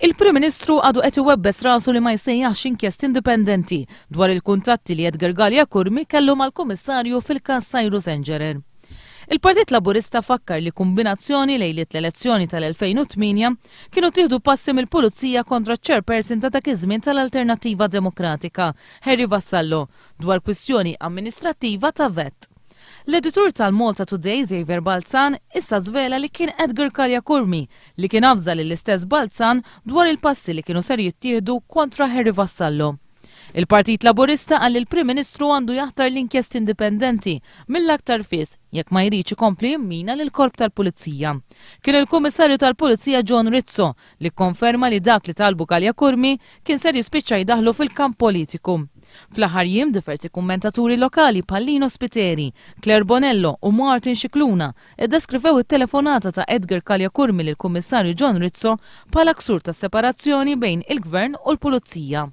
Il-Prim Ministru għadu qed iwebbes rasu li ma jsejjaħx inkjest indipendenti dwar il-kuntatti li Edgar Gallia Kurmi kellu mal-Kummissarju fil-każ Cyrus Engerer. Il-Partit Laburista fakkar li kombinazzjoni lejliet l-elezzjoni tal-2008 kienu tieħdu passi mill-Pulizija kontra ċ-chairperson ta' dak iż-żmien tal-Alternattiva Demokratika, Harry Vassallo, dwar kwistjoni amministrattiva ta' vett. L-editur tal-Malta Today, Xavier Balzan, issa żvela li kien Edgar Gallia Kurmi li kien afżal l-istess Balzan dwar il-passi li kienu ser jittieħdu kontra Harry Vassallo. Il-Partit Laburista għal il-Prim Ministru għandu jaħtar l-inkjest indipendenti mill-aktar fis jekk ma jridx ikompli jimmina lill-Korp tal-Pulizija. Kien il-Kummissarju tal-Pulizija John Rizzo li konferma li dak li talbu Gallia Kurmi kien ser jispiċċa jdaħlu fil-kamp politiku. Fl-aħħar jiem diversi kummentaturi lokali Pallino Spiteri, Claire Bonello u Martin Cicluna iddeskrivew it-telefonata ta' Edgar Gallia Kurmi lill-Kummissarju John Rizzo bħala ksur ta' separazzjoni bejn il-Gvern u l-Pulizija.